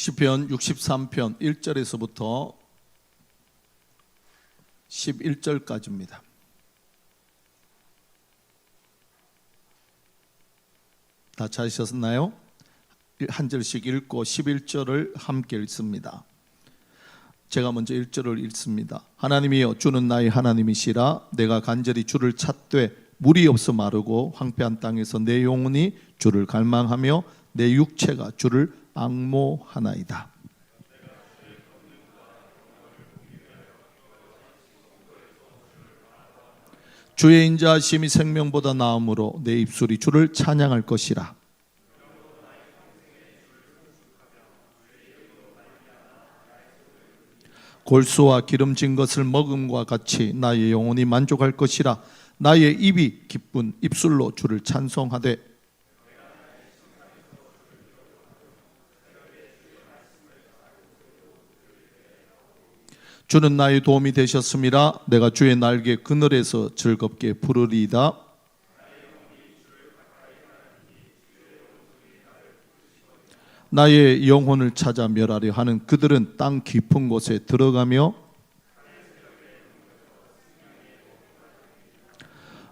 시편 63편 1절에서부터 11절까지입니다. 다 찾으셨나요? 한 절씩 읽고 11절을 함께 읽습니다. 제가 먼저 1절을 읽습니다. 하나님이여, 주는 나의 하나님이시라. 내가 간절히 주를 찾되 물이 없어 마르고 황폐한 땅에서 내 영혼이 주를 갈망하며 내 육체가 주를 앙모하나이다. 주의 인자하심이 생명보다 나음으로 내 입술이 주를 찬양할 것이라. 골수와 기름진 것을 먹음과 같이 나의 영혼이 만족할 것이라. 나의 입이 기쁜 입술로 주를 찬송하되 주는 나의 도움이 되셨음이라. 내가 주의 날개 그늘에서 즐겁게 부르리이다. 나의 영혼을 찾아 멸하려 하는 그들은 땅 깊은 곳에 들어가며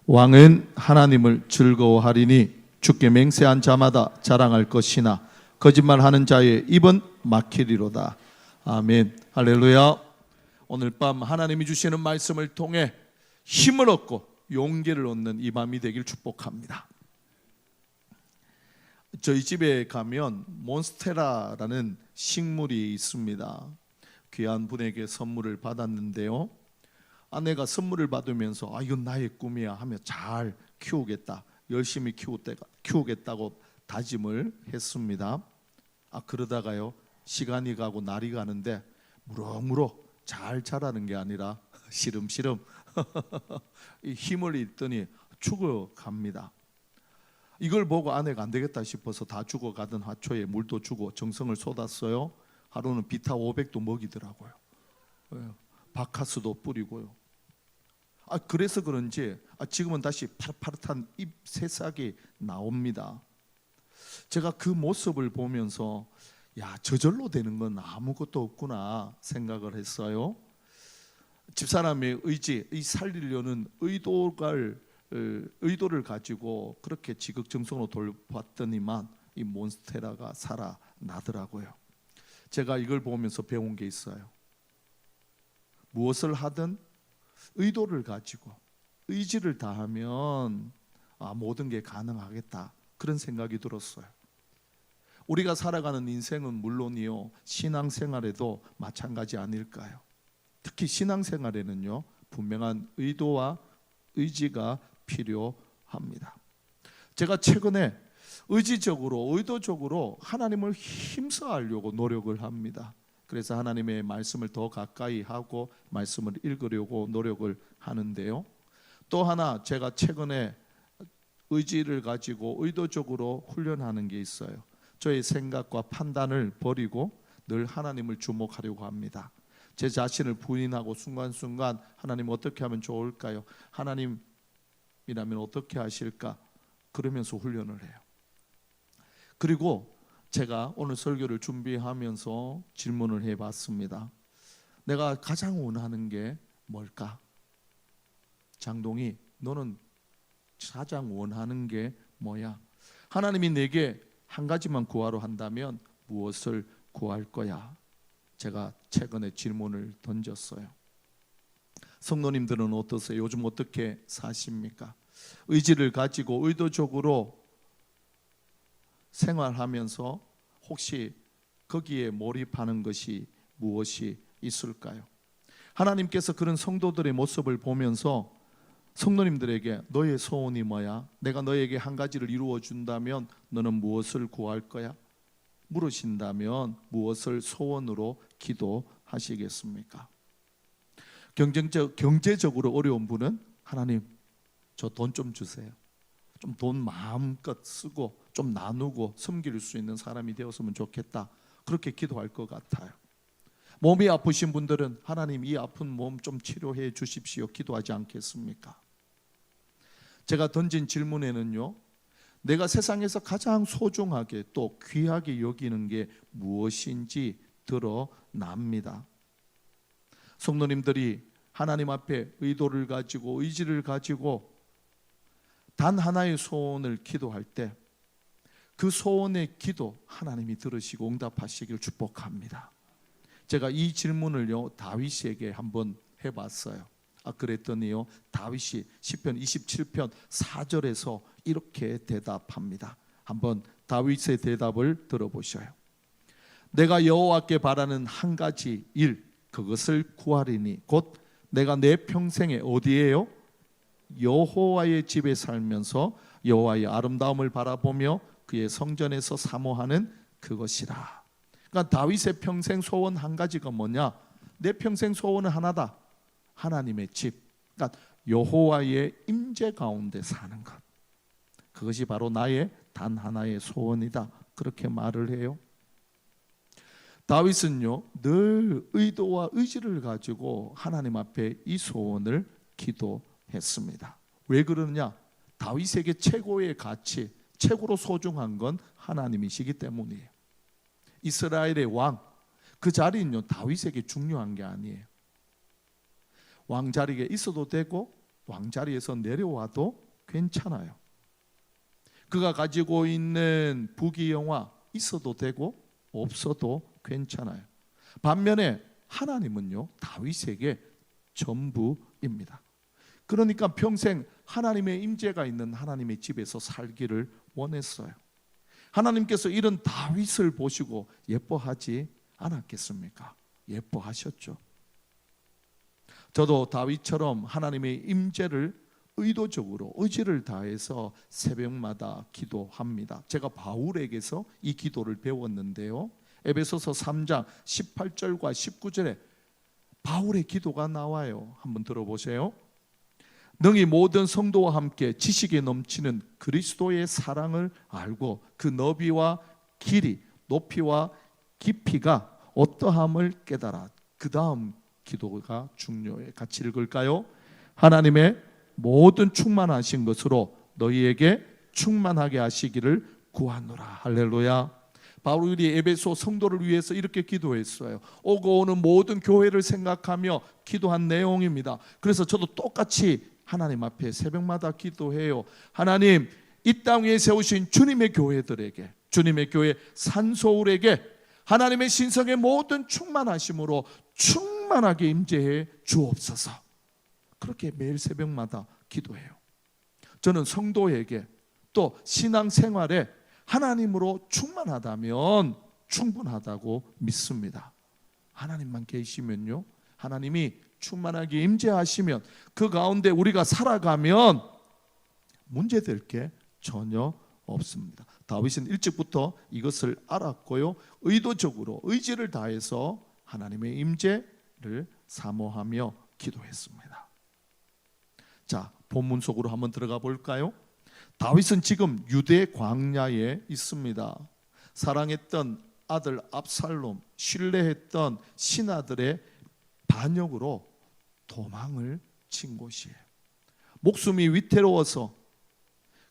왕은 하나님을 즐거워하리니 주께 맹세한 자마다 자랑할 것이나 거짓말하는 자의 입은 막히리로다. 아멘. 할렐루야. 오늘 밤 하나님이 주시는 말씀을 통해 힘을 얻고 용기를 얻는 이 밤이 되길 축복합니다. 저희 집에 가면 몬스테라라는 식물이 있습니다. 귀한 분에게 선물을 받았는데요, 아내가 선물을 받으면서 이건 나의 꿈이야 하며 잘 키우겠다, 열심히 키우겠다고 다짐을 했습니다. 그러다가요, 시간이 가고 날이 가는데 무럭무럭 잘 자라는 게 아니라 시름시름 힘을 잃더니 죽어갑니다. 이걸 보고 아내가 안 되겠다 싶어서 다 죽어가던 화초에 물도 주고 정성을 쏟았어요. 하루는 비타 500도 먹이더라고요. 바카스도 뿌리고요. 그래서 그런지 지금은 다시 파릇파릇한 잎 새싹이 나옵니다. 제가 그 모습을 보면서 저절로 되는 건 아무것도 없구나 생각을 했어요. 집사람의 의지, 이 살리려는 의도를 가지고 그렇게 지극정성으로 돌봤더니만 이 몬스테라가 살아나더라고요. 제가 이걸 보면서 배운 게 있어요. 무엇을 하든 의도를 가지고 의지를 다하면 모든 게 가능하겠다, 그런 생각이 들었어요. 우리가 살아가는 인생은 물론이요, 신앙생활에도 마찬가지 아닐까요? 특히 신앙생활에는요, 분명한 의도와 의지가 필요합니다. 제가 최근에 의도적으로 하나님을 힘써하려고 노력을 합니다. 그래서 하나님의 말씀을 더 가까이 하고 말씀을 읽으려고 노력을 하는데요, 또 하나 제가 최근에 의지를 가지고 의도적으로 훈련하는 게 있어요. 저의 생각과 판단을 버리고 늘 하나님을 주목하려고 합니다. 제 자신을 부인하고 순간순간 하나님 어떻게 하면 좋을까요? 하나님이라면 어떻게 하실까? 그러면서 훈련을 해요. 그리고 제가 오늘 설교를 준비하면서 질문을 해봤습니다. 내가 가장 원하는 게 뭘까? 장동이, 너는 가장 원하는 게 뭐야? 하나님이 내게 한 가지만 구하러 한다면 무엇을 구할 거야? 제가 최근에 질문을 던졌어요. 성도님들은 어떠세요? 요즘 어떻게 사십니까? 의지를 가지고 의도적으로 생활하면서 혹시 거기에 몰입하는 것이 무엇이 있을까요? 하나님께서 그런 성도들의 모습을 보면서 성도님들에게 너의 소원이 뭐야? 내가 너에게 한 가지를 이루어 준다면 너는 무엇을 구할 거야? 물으신다면 무엇을 소원으로 기도하시겠습니까? 경제적으로 어려운 분은 하나님, 저 돈 좀 주세요. 좀 돈 마음껏 쓰고 좀 나누고 섬길 수 있는 사람이 되었으면 좋겠다, 그렇게 기도할 것 같아요. 몸이 아프신 분들은 하나님, 이 아픈 몸 좀 치료해 주십시오, 기도하지 않겠습니까? 제가 던진 질문에는요, 내가 세상에서 가장 소중하게 또 귀하게 여기는 게 무엇인지 드러납니다. 성도님들이 하나님 앞에 의도를 가지고 의지를 가지고 단 하나의 소원을 기도할 때 그 소원의 기도 하나님이 들으시고 응답하시기를 축복합니다. 제가 이 질문을요 다윗에게 한번 해봤어요. 그랬더니요 다윗이 시편 27편 4절에서 이렇게 대답합니다. 한번 다윗의 대답을 들어보셔요. 내가 여호와께 바라는 한 가지 일 그것을 구하리니 곧 내가 내 평생에 어디에요? 여호와의 집에 살면서 여호와의 아름다움을 바라보며 그의 성전에서 사모하는 그것이라. 그러니까 다윗의 평생 소원 한 가지가 뭐냐? 내 평생 소원은 하나다. 하나님의 집, 그러니까 여호와의 임재 가운데 사는 것. 그것이 바로 나의 단 하나의 소원이다. 그렇게 말을 해요. 다윗은요 늘 의도와 의지를 가지고 하나님 앞에 이 소원을 기도했습니다. 왜 그러느냐? 다윗에게 최고의 가치, 최고로 소중한 건 하나님이시기 때문이에요. 이스라엘의 왕, 그 자리는요 다윗에게 중요한 게 아니에요. 왕자리에 있어도 되고 왕자리에서 내려와도 괜찮아요. 그가 가지고 있는 부귀영화 있어도 되고 없어도 괜찮아요. 반면에 하나님은요 다윗에게 전부입니다. 그러니까 평생 하나님의 임재가 있는 하나님의 집에서 살기를 원했어요. 하나님께서 이런 다윗을 보시고 예뻐하지 않았겠습니까? 예뻐하셨죠. 저도 다윗처럼 하나님의 임재를 의도적으로 의지를 다해서 새벽마다 기도합니다. 제가 바울에게서 이 기도를 배웠는데요, 에베소서 3장 18절과 19절에 바울의 기도가 나와요. 한번 들어보세요. 능히 모든 성도와 함께 지식에 넘치는 그리스도의 사랑을 알고 그 너비와 길이, 높이와 깊이가 어떠함을 깨달아. 그 다음 기도가 중요해. 같이 읽을까요? 하나님의 모든 충만하신 것으로 너희에게 충만하게 하시기를 구하노라. 할렐루야. 바울이 에베소 성도를 위해서 이렇게 기도했어요. 오고 오는 모든 교회를 생각하며 기도한 내용입니다. 그래서 저도 똑같이 하나님 앞에 새벽마다 기도해요. 하나님, 이 땅 위에 세우신 주님의 교회들에게, 주님의 교회 산소울에게 하나님의 신성의 모든 충만하심으로 충만하게 임재해 주옵소서. 그렇게 매일 새벽마다 기도해요. 저는 성도에게 또 신앙생활에 하나님으로 충만하다면 충분하다고 믿습니다. 하나님만 계시면요, 하나님이 충만하게 임재하시면 그 가운데 우리가 살아가면 문제될 게 전혀 없습니다. 다윗은 일찍부터 이것을 알았고요, 의도적으로 의지를 다해서 하나님의 임재를 사모하며 기도했습니다. 자, 본문 속으로 한번 들어가 볼까요? 다윗은 지금 유대 광야에 있습니다. 사랑했던 아들 압살롬, 신뢰했던 신하들의 반역으로 도망을 친 곳이에요. 목숨이 위태로워서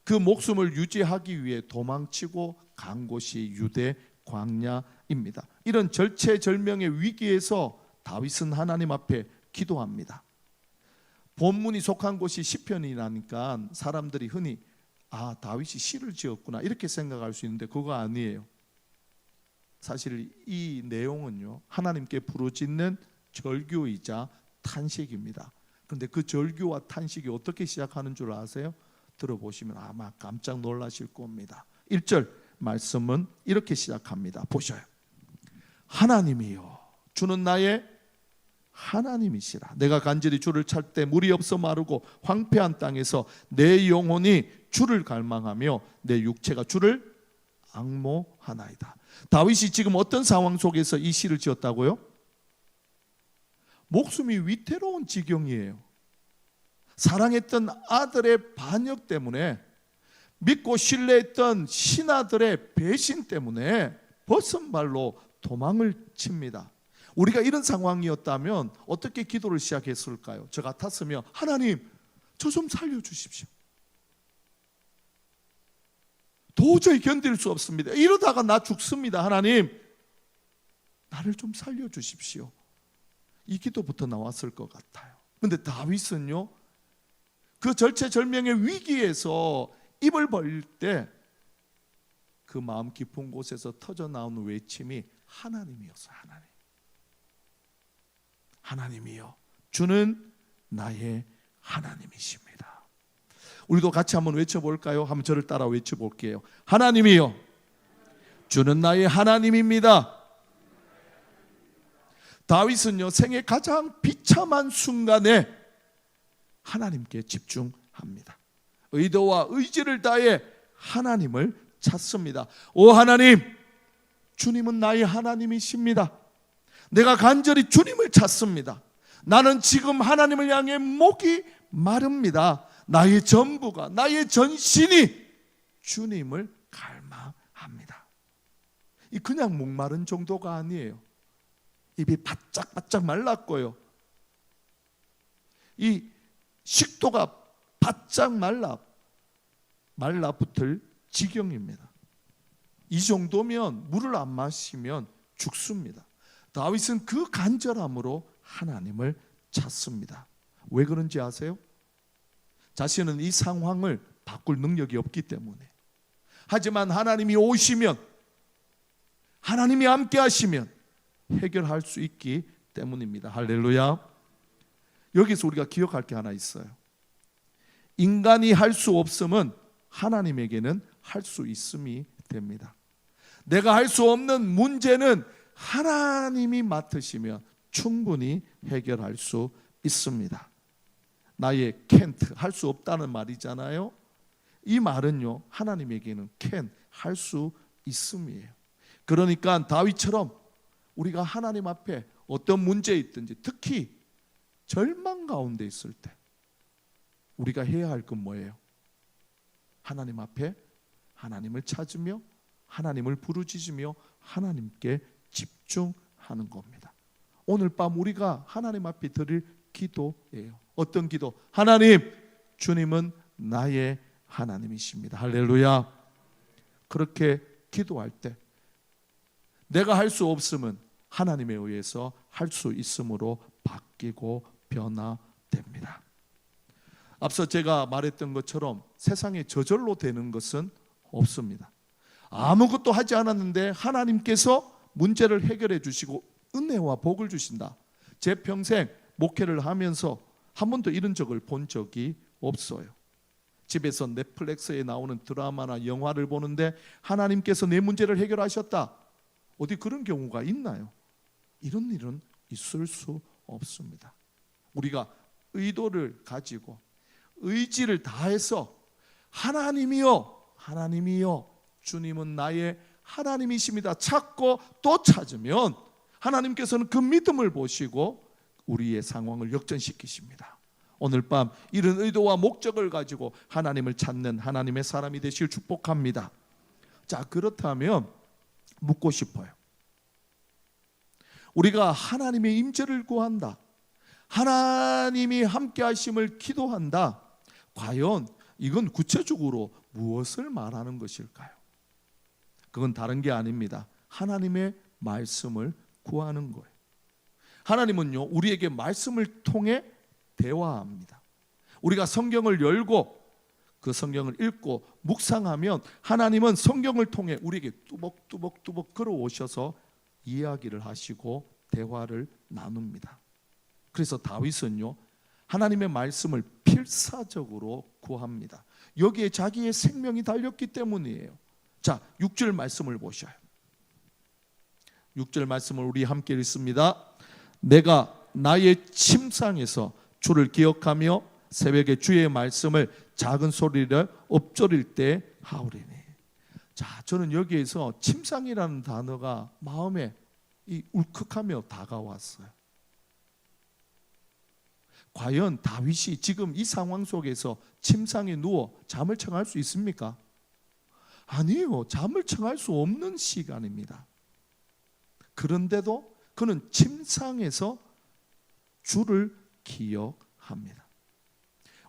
그 목숨을 유지하기 위해 도망치고 간 곳이 유대 광야입니다. 이런 절체절명의 위기에서 다윗은 하나님 앞에 기도합니다. 본문이 속한 곳이 시편이라니까 사람들이 흔히 다윗이 시를 지었구나 이렇게 생각할 수 있는데 그거 아니에요. 사실 이 내용은요, 하나님께 부르짖는 절규이자 탄식입니다. 그런데 그 절규와 탄식이 어떻게 시작하는 줄 아세요? 들어보시면 아마 깜짝 놀라실 겁니다. 1절 말씀은 이렇게 시작합니다. 보셔요. 하나님이여, 주는 나의 하나님이시라. 내가 간절히 주를 찾을 때 물이 없어 마르고 황폐한 땅에서 내 영혼이 주를 갈망하며 내 육체가 주를 앙모하나이다. 다윗이 지금 어떤 상황 속에서 이 시를 지었다고요? 목숨이 위태로운 지경이에요. 사랑했던 아들의 반역 때문에, 믿고 신뢰했던 신하들의 배신 때문에 벗은발로 도망을 칩니다. 우리가 이런 상황이었다면 어떻게 기도를 시작했을까요? 저 같았으면 하나님, 저 좀 살려주십시오. 도저히 견딜 수 없습니다. 이러다가 나 죽습니다. 하나님, 나를 좀 살려주십시오. 이 기도부터 나왔을 것 같아요. 근데 다윗은요, 그 절체절명의 위기에서 입을 벌릴 때 그 마음 깊은 곳에서 터져나오는 외침이 하나님이었어요. 하나님이요, 주는 나의 하나님이십니다. 우리도 같이 한번 외쳐볼까요? 한번 저를 따라 외쳐볼게요. 하나님이요, 주는 나의 하나님입니다. 다윗은요, 생애 가장 비참한 순간에 하나님께 집중합니다. 의도와 의지를 다해 하나님을 찾습니다. 오 하나님, 주님은 나의 하나님이십니다. 내가 간절히 주님을 찾습니다. 나는 지금 하나님을 향해 목이 마릅니다. 나의 전부가, 나의 전신이 주님을 갈망합니다. 이 그냥 목마른 정도가 아니에요. 입이 바짝바짝 말랐고요, 이 식도가 바짝 말라붙을 지경입니다. 이 정도면 물을 안 마시면 죽습니다. 다윗은 그 간절함으로 하나님을 찾습니다. 왜 그런지 아세요? 자신은 이 상황을 바꿀 능력이 없기 때문에. 하지만 하나님이 오시면, 하나님이 함께 하시면 해결할 수 있기 때문입니다. 할렐루야. 여기서 우리가 기억할 게 하나 있어요. 인간이 할 수 없음은 하나님에게는 할 수 있음이 됩니다. 내가 할 수 없는 문제는 하나님이 맡으시면 충분히 해결할 수 있습니다. 나의 can't, 할 수 없다는 말이잖아요. 이 말은요, 하나님에게는 can, 할 수 있음이에요. 그러니까 다윗처럼 우리가 하나님 앞에 어떤 문제 있든지, 특히 절망 가운데 있을 때 우리가 해야 할 건 뭐예요? 하나님 앞에 하나님을 찾으며 하나님을 부르짖으며 하나님께 집중하는 겁니다. 오늘 밤 우리가 하나님 앞에 드릴 기도예요. 어떤 기도? 하나님, 주님은 나의 하나님이십니다. 할렐루야. 그렇게 기도할 때 내가 할 수 없음은 하나님에 의해서 할 수 있음으로 바뀌고 변화됩니다. 앞서 제가 말했던 것처럼 세상에 저절로 되는 것은 없습니다. 아무것도 하지 않았는데 하나님께서 문제를 해결해 주시고 은혜와 복을 주신다. 제 평생 목회를 하면서 한 번도 이런 적을 본 적이 없어요. 집에서 넷플릭스에 나오는 드라마나 영화를 보는데 하나님께서 내 문제를 해결하셨다. 어디 그런 경우가 있나요? 이런 일은 있을 수 없습니다. 우리가 의도를 가지고 의지를 다해서 하나님이요, 하나님이요, 주님은 나의 하나님이십니다. 찾고 또 찾으면 하나님께서는 그 믿음을 보시고 우리의 상황을 역전시키십니다. 오늘 밤 이런 의도와 목적을 가지고 하나님을 찾는 하나님의 사람이 되시길 축복합니다. 자, 그렇다면 묻고 싶어요. 우리가 하나님의 임재를 구한다, 하나님이 함께 하심을 기도한다. 과연 이건 구체적으로 무엇을 말하는 것일까요? 그건 다른 게 아닙니다. 하나님의 말씀을 구하는 거예요. 하나님은요, 우리에게 말씀을 통해 대화합니다. 우리가 성경을 열고 그 성경을 읽고 묵상하면 하나님은 성경을 통해 우리에게 뚜벅뚜벅 걸어오셔서 이야기를 하시고 대화를 나눕니다. 그래서 다윗은요, 하나님의 말씀을 필사적으로 구합니다. 여기에 자기의 생명이 달렸기 때문이에요. 자, 6절 말씀을 보셔요. 6절 말씀을 우리 함께 읽습니다. 내가 나의 침상에서 주를 기억하며 새벽에 주의 말씀을 작은 소리를 엎조릴 때 하오리니. 자, 저는 여기에서 침상이라는 단어가 마음에 울컥하며 다가왔어요. 과연 다윗이 지금 이 상황 속에서 침상에 누워 잠을 청할 수 있습니까? 아니요, 잠을 청할 수 없는 시간입니다. 그런데도 그는 침상에서 주를 기억합니다.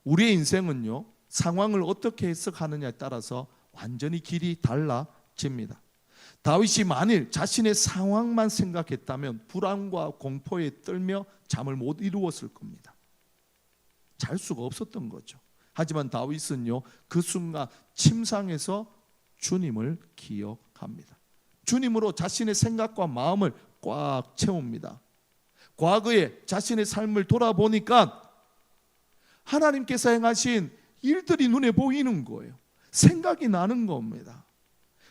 우리의 인생은요, 상황을 어떻게 해석하느냐에 따라서 완전히 길이 달라집니다. 다윗이 만일 자신의 상황만 생각했다면 불안과 공포에 떨며 잠을 못 이루었을 겁니다. 잘 수가 없었던 거죠. 하지만 다윗은요, 그 순간 침상에서 주님을 기억합니다. 주님으로 자신의 생각과 마음을 꽉 채웁니다. 과거에 자신의 삶을 돌아보니까 하나님께서 행하신 일들이 눈에 보이는 거예요. 생각이 나는 겁니다.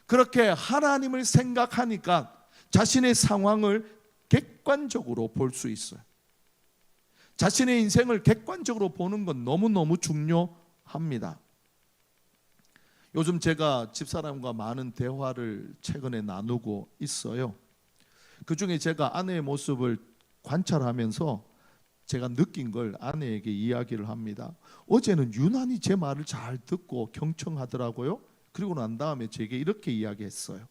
그렇게 하나님을 생각하니까 자신의 상황을 객관적으로 볼 수 있어요. 자신의 인생을 객관적으로 보는 건 너무너무 중요합니다. 요즘 제가 집사람과 많은 대화를 최근에 나누고 있어요. 그중에 제가 아내의 모습을 관찰하면서 제가 느낀 걸 아내에게 이야기를 합니다. 어제는 유난히 제 말을 잘 듣고 경청하더라고요. 그리고 난 다음에 제게 이렇게 이야기했어요.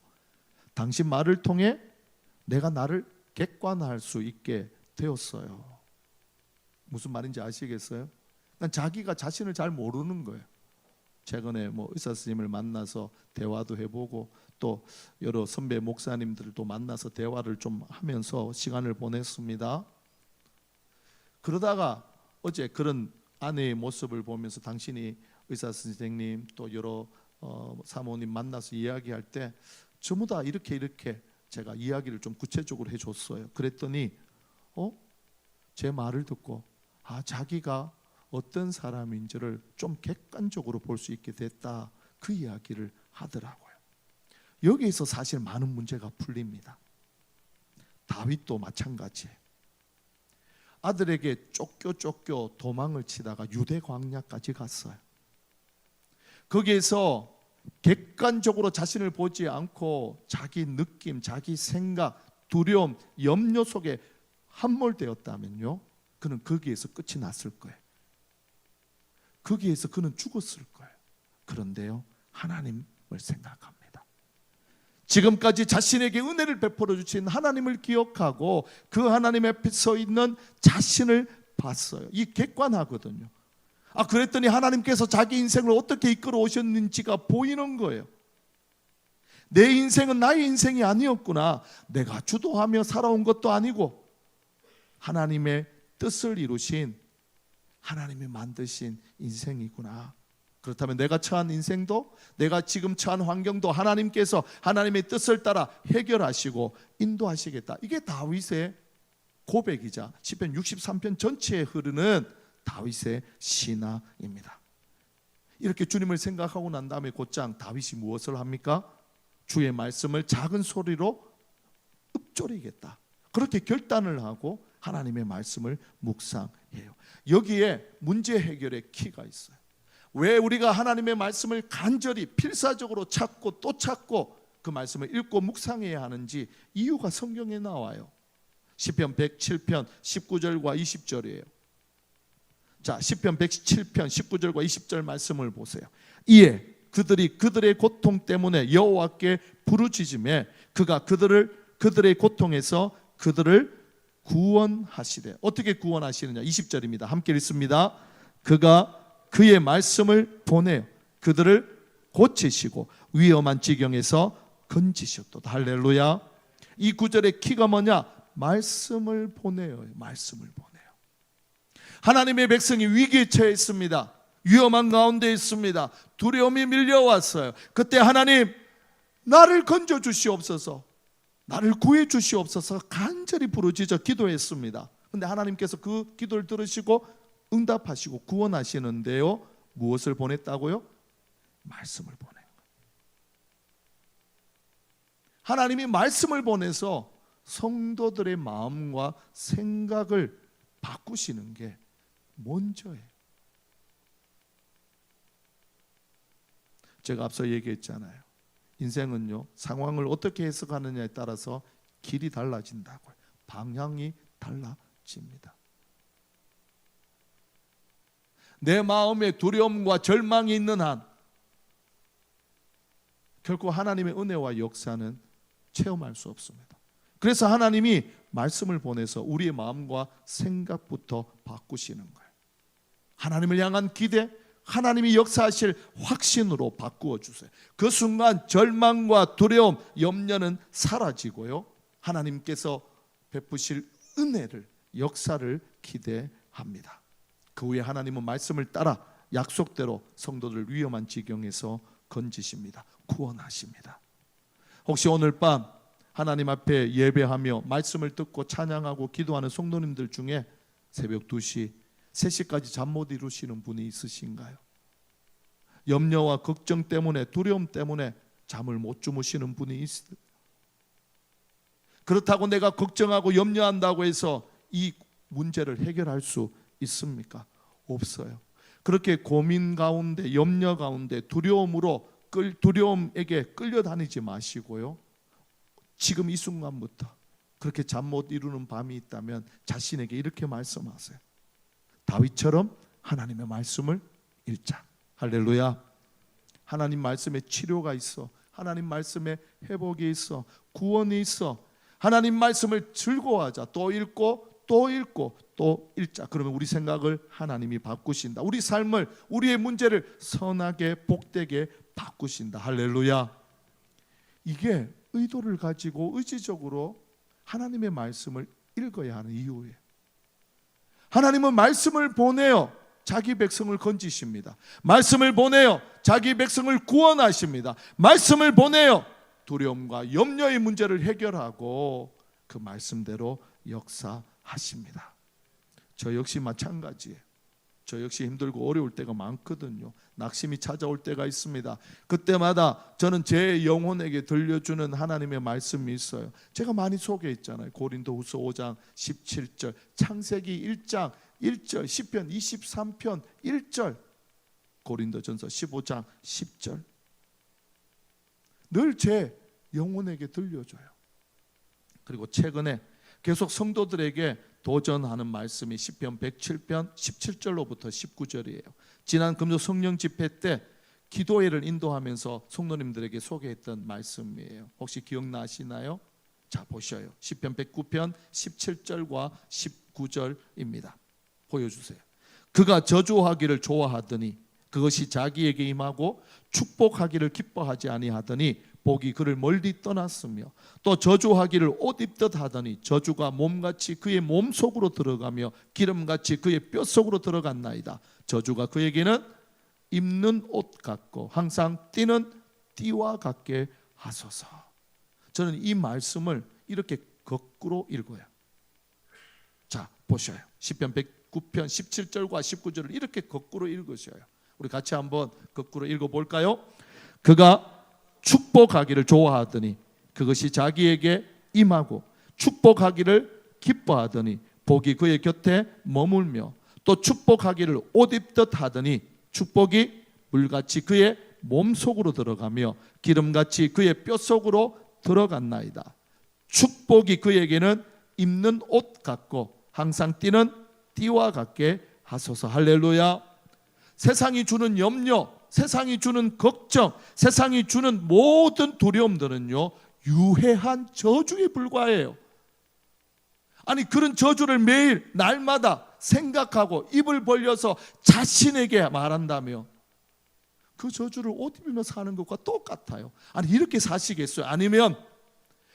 당신 말을 통해 내가 나를 객관화할 수 있게 되었어요. 무슨 말인지 아시겠어요? 자기가 자신을 잘 모르는 거예요. 최근에 의사 선생님을 만나서 대화도 해보고 또 여러 선배 목사님들도 만나서 대화를 좀 하면서 시간을 보냈습니다. 그러다가 어제 그런 아내의 모습을 보면서 당신이 의사 선생님 또 여러 사모님 만나서 이야기할 때 전부 다 이렇게 제가 이야기를 좀 구체적으로 해줬어요. 그랬더니 제 말을 듣고 자기가 어떤 사람인지를 좀 객관적으로 볼 수 있게 됐다, 그 이야기를 하더라고요. 여기에서 사실 많은 문제가 풀립니다. 다윗도 마찬가지예요. 아들에게 쫓겨 도망을 치다가 유대 광야까지 갔어요. 거기에서 객관적으로 자신을 보지 않고 자기 느낌, 자기 생각, 두려움, 염려 속에 함몰되었다면요, 그는 거기에서 끝이 났을 거예요. 거기에서 그는 죽었을 거예요. 그런데요, 하나님을 생각합니다. 지금까지 자신에게 은혜를 베풀어 주신 하나님을 기억하고 그 하나님 앞에 서 있는 자신을 봤어요. 이 객관하거든요. 그랬더니 하나님께서 자기 인생을 어떻게 이끌어 오셨는지가 보이는 거예요. 내 인생은 나의 인생이 아니었구나. 내가 주도하며 살아온 것도 아니고 하나님의 뜻을 이루신, 하나님이 만드신 인생이구나. 그렇다면 내가 처한 인생도, 내가 지금 처한 환경도 하나님께서 하나님의 뜻을 따라 해결하시고 인도하시겠다. 이게 다윗의 고백이자 시편 63편 전체에 흐르는 다윗의 신앙입니다. 이렇게 주님을 생각하고 난 다음에 곧장 다윗이 무엇을 합니까? 주의 말씀을 작은 소리로 읊조리겠다, 그렇게 결단을 하고 하나님의 말씀을 묵상해요. 여기에 문제 해결의 키가 있어요. 왜 우리가 하나님의 말씀을 간절히 필사적으로 찾고 또 찾고 그 말씀을 읽고 묵상해야 하는지 이유가 성경에 나와요. 시편 107편 19절과 20절이에요. 자, 시편 107편 19절과 20절 말씀을 보세요. 이에 그들이 그들의 고통 때문에 여호와께 부르짖으매 그가 그들의 고통에서 그들을 구원하시되. 어떻게 구원하시느냐? 20절입니다. 함께 읽습니다. 그가 그의 말씀을 보내 그들을 고치시고 위험한 지경에서 건지셨도다. 할렐루야. 이 구절의 키가 뭐냐? 말씀을 보내요. 말씀을 보내요. 하나님의 백성이 위기에 처해 있습니다. 위험한 가운데 있습니다. 두려움이 밀려왔어요. 그때 하나님, 나를 건져 주시옵소서, 나를 구해 주시옵소서 간절히 부르짖어 기도했습니다. 그런데 하나님께서 그 기도를 들으시고 응답하시고 구원하시는데요, 무엇을 보냈다고요? 말씀을 보낸 거예요. 하나님이 말씀을 보내서 성도들의 마음과 생각을 바꾸시는 게 먼저예요. 제가 앞서 얘기했잖아요. 인생은요, 상황을 어떻게 해석하느냐에 따라서 길이 달라진다고요. 방향이 달라집니다. 내 마음에 두려움과 절망이 있는 한 결코 하나님의 은혜와 역사는 체험할 수 없습니다. 그래서 하나님이 말씀을 보내서 우리의 마음과 생각부터 바꾸시는 거예요. 하나님을 향한 기대, 하나님이 역사하실 확신으로 바꾸어 주세요. 그 순간 절망과 두려움, 염려는 사라지고요, 하나님께서 베푸실 은혜를, 역사를 기대합니다. 그 후에 하나님은 말씀을 따라 약속대로 성도들 위험한 지경에서 건지십니다. 구원하십니다. 혹시 오늘 밤 하나님 앞에 예배하며 말씀을 듣고 찬양하고 기도하는 성도님들 중에 새벽 2시, 3시까지 잠 못 이루시는 분이 있으신가요? 염려와 걱정 때문에, 두려움 때문에 잠을 못 주무시는 분이 있습니다. 그렇다고 내가 걱정하고 염려한다고 해서 이 문제를 해결할 수 있습니까? 없어요. 그렇게 고민 가운데, 염려 가운데, 두려움에게 끌려다니지 마시고요, 지금 이 순간부터 그렇게 잠 못 이루는 밤이 있다면 자신에게 이렇게 말씀하세요. 다윗처럼 하나님의 말씀을 읽자. 할렐루야. 하나님 말씀에 치료가 있어. 하나님 말씀에 회복이 있어. 구원이 있어. 하나님 말씀을 즐거워하자. 또 읽고 또 읽고 또 읽자. 그러면 우리 생각을 하나님이 바꾸신다. 우리 삶을, 우리의 문제를 선하게 복되게 바꾸신다. 할렐루야. 이게 의도를 가지고 의지적으로 하나님의 말씀을 읽어야 하는 이유예요. 하나님은 말씀을 보내어 자기 백성을 건지십니다. 말씀을 보내어 자기 백성을 구원하십니다. 말씀을 보내어 두려움과 염려의 문제를 해결하고 그 말씀대로 역사하십니다. 저 역시 마찬가지예요. 저 역시 힘들고 어려울 때가 많거든요. 낙심이 찾아올 때가 있습니다. 그때마다 저는 제 영혼에게 들려주는 하나님의 말씀이 있어요. 제가 많이 소개했잖아요. 고린도후서 5장 17절, 창세기 1장 1절, 시편 23편 1절, 고린도전서 15장 10절. 늘 제 영혼에게 들려줘요. 그리고 최근에 계속 성도들에게 도전하는 말씀이 시편 107편 17절로부터 19절이에요. 지난 금요 성령 집회 때 기도회를 인도하면서 성도님들에게 소개했던 말씀이에요. 혹시 기억나시나요? 자, 보셔요. 시편 109편 17절과 19절입니다. 보여주세요. 그가 저주하기를 좋아하더니 그것이 자기에게 임하고 축복하기를 기뻐하지 아니하더니 복이 그를 멀리 떠났으며 또 저주하기를 옷 입듯 하더니 저주가 몸같이 그의 몸 속으로 들어가며 기름같이 그의 뼈 속으로 들어갔나이다. 저주가 그에게는 입는 옷 같고 항상 띠는 띠와 같게 하소서. 저는 이 말씀을 이렇게 거꾸로 읽어요. 자, 보셔요. 시편 109편 17절과 19절을 이렇게 거꾸로 읽으셔요. 우리 같이 한번 거꾸로 읽어볼까요? 그가 축복하기를 좋아하더니 그것이 자기에게 임하고 축복하기를 기뻐하더니 복이 그의 곁에 머물며 또 축복하기를 옷 입듯 하더니 축복이 물같이 그의 몸 속으로 들어가며 기름같이 그의 뼈 속으로 들어갔나이다. 축복이 그에게는 입는 옷 같고 항상 띠는 띠와 같게 하소서. 할렐루야. 세상이 주는 염려, 세상이 주는 걱정, 세상이 주는 모든 두려움들은요, 유해한 저주에 불과해요. 아니, 그런 저주를 매일 날마다 생각하고 입을 벌려서 자신에게 말한다며 그 저주를 옷 입으며 사는 것과 똑같아요. 아니, 이렇게 사시겠어요? 아니면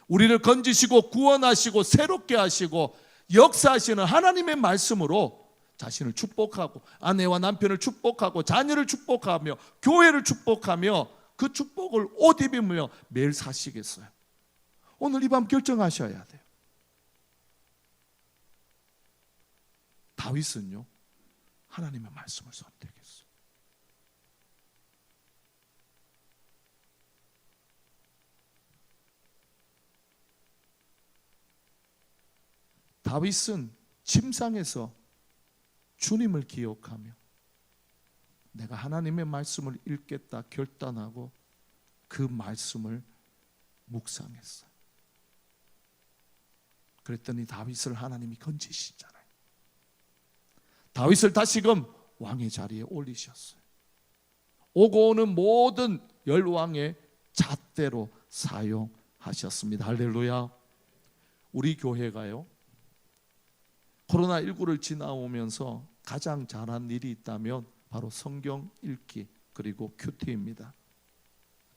우리를 건지시고 구원하시고 새롭게 하시고 역사하시는 하나님의 말씀으로 자신을 축복하고 아내와 남편을 축복하고 자녀를 축복하며 교회를 축복하며 그 축복을 옷 입으며 매일 사시겠어요? 오늘 이 밤 결정하셔야 돼요. 다윗은요, 하나님의 말씀을 선택했어요. 다윗은 침상에서 주님을 기억하며 내가 하나님의 말씀을 읽겠다 결단하고 그 말씀을 묵상했어요. 그랬더니 다윗을 하나님이 건지시잖아요. 다윗을 다시금 왕의 자리에 올리셨어요. 오고 오는 모든 열왕의 잣대로 사용하셨습니다. 할렐루야. 우리 교회가요, 코로나19를 지나오면서 가장 잘한 일이 있다면 바로 성경 읽기 그리고 큐티입니다.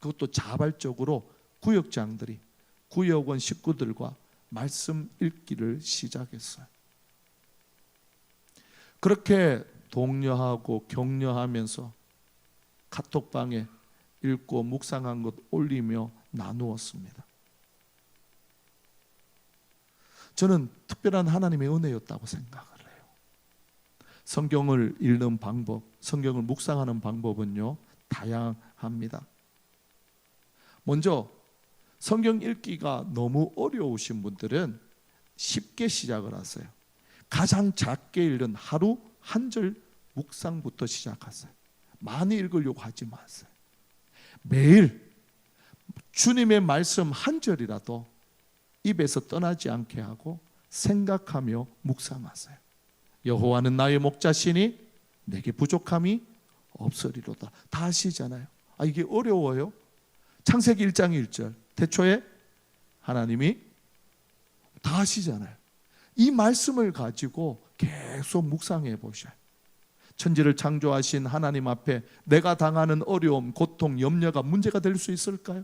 그것도 자발적으로 구역장들이 구역원 식구들과 말씀 읽기를 시작했어요. 그렇게 독려하고 격려하면서 카톡방에 읽고 묵상한 것 올리며 나누었습니다. 저는 특별한 하나님의 은혜였다고 생각을 해요. 성경을 읽는 방법, 성경을 묵상하는 방법은요, 다양합니다. 먼저 성경 읽기가 너무 어려우신 분들은 쉽게 시작을 하세요. 가장 작게 읽는 하루 한 절 묵상부터 시작하세요. 많이 읽으려고 하지 마세요. 매일 주님의 말씀 한 절이라도 입에서 떠나지 않게 하고 생각하며 묵상하세요. 여호와는 나의 목자시니 내게 부족함이 없으리로다. 다 아시잖아요. 이게 어려워요? 창세기 1장 1절 태초에 하나님이 다 아시잖아요. 이 말씀을 가지고 계속 묵상해 보셔요. 천지를 창조하신 하나님 앞에 내가 당하는 어려움, 고통, 염려가 문제가 될 수 있을까요?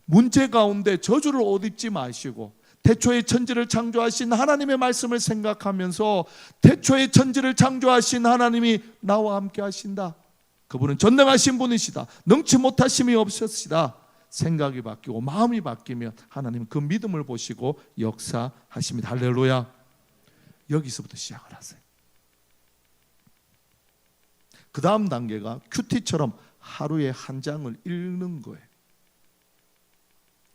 문제 가운데 저주를 옷 입지 마시고 태초에 천지를 창조하신 하나님의 말씀을 생각하면서 태초에 천지를 창조하신 하나님이 나와 함께 하신다. 그분은 전능하신 분이시다. 능치 못하심이 없으시다. 생각이 바뀌고 마음이 바뀌면 하나님 그 믿음을 보시고 역사하십니다. 할렐루야. 여기서부터 시작을 하세요. 그 다음 단계가 큐티처럼 하루에 한 장을 읽는 거예요.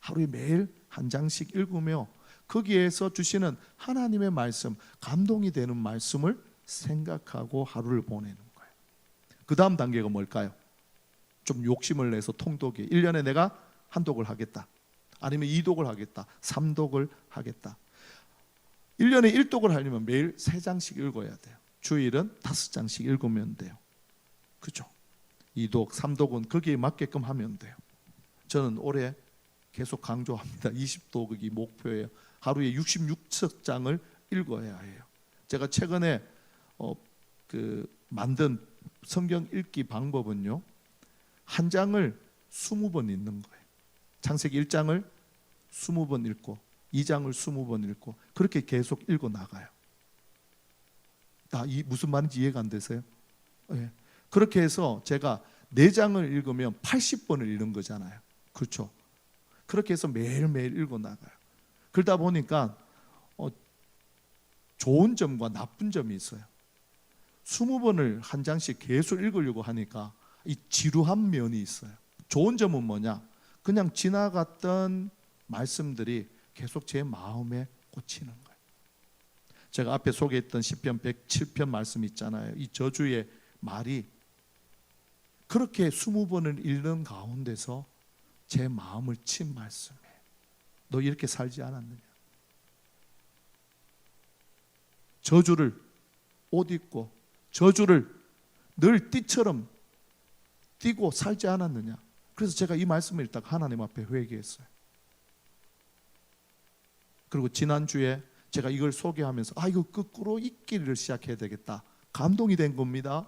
하루에 매일 한 장씩 읽으며 거기에서 주시는 하나님의 말씀, 감동이 되는 말씀을 생각하고 하루를 보내는 거예요. 그 다음 단계가 뭘까요? 좀 욕심을 내서 통독이 1년에 내가 한 독을 하겠다, 아니면 2독을 하겠다, 3독을 하겠다. 1년에 1독을 하려면 매일 3장씩 읽어야 돼요. 주일은 5장씩 읽으면 돼요. 그죠? 2독, 3독은 거기에 맞게끔 하면 돼요. 저는 올해 계속 강조합니다. 20독이 목표예요. 하루에 66장을 읽어야 해요. 제가 최근에 만든 성경 읽기 방법은요, 한 장을 20번 읽는 거예요. 창세기 1장을 20번 읽고 2장을 20번 읽고 그렇게 계속 읽어 나가요. 무슨 말인지 이해가 안 되세요? 네. 그렇게 해서 제가 4장을 읽으면 80번을 읽는 거잖아요. 그렇죠? 그렇게 해서 매일매일 읽어 나가요. 그러다 보니까 좋은 점과 나쁜 점이 있어요. 20번을 한 장씩 계속 읽으려고 하니까 이 지루한 면이 있어요. 좋은 점은 뭐냐? 그냥 지나갔던 말씀들이 계속 제 마음에 꽂히는 거예요. 제가 앞에 소개했던 시편 107편 말씀 있잖아요. 이 저주의 말이 그렇게 20번을 읽는 가운데서 제 마음을 친 말씀이에요. 너 이렇게 살지 않았느냐? 저주를 옷 입고 저주를 늘 띠처럼 띠고 살지 않았느냐? 그래서 제가 이 말씀을 읽다가 하나님 앞에 회개했어요. 그리고 지난주에 제가 이걸 소개하면서 이거 거꾸로 읽기를 시작해야 되겠다, 감동이 된 겁니다.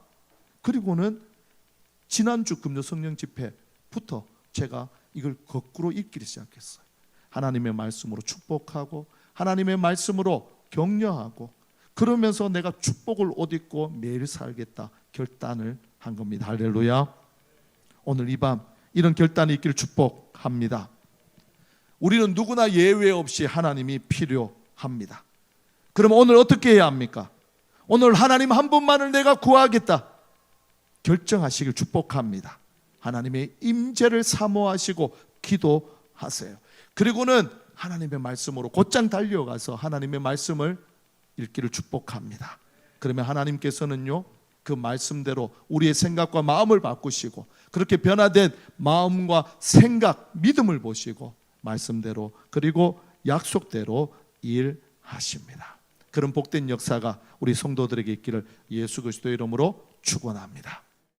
그리고는 지난주 금요 성령 집회부터 제가 이걸 거꾸로 읽기를 시작했어요. 하나님의 말씀으로 축복하고 하나님의 말씀으로 격려하고 그러면서 내가 축복을 옷 입고 매일 살겠다 결단을 한 겁니다. 할렐루야. 오늘 이 밤 이런 결단이 있기를 축복합니다. 우리는 누구나 예외 없이 하나님이 필요합니다. 그럼 오늘 어떻게 해야 합니까? 오늘 하나님 한 분만을 내가 구하겠다 결정하시길 축복합니다. 하나님의 임재를 사모하시고 기도하세요. 그리고는 하나님의 말씀으로 곧장 달려가서 하나님의 말씀을 읽기를 축복합니다. 그러면 하나님께서는요, 그 말씀대로 우리의 생각과 마음을 바꾸시고 그렇게 변화된 마음과 생각, 믿음을 보시고 말씀대로 그리고 약속대로 일하십니다. 그런 복된 역사가 우리 성도들에게 있기를 예수 그리스도의 이름으로 축원합니다.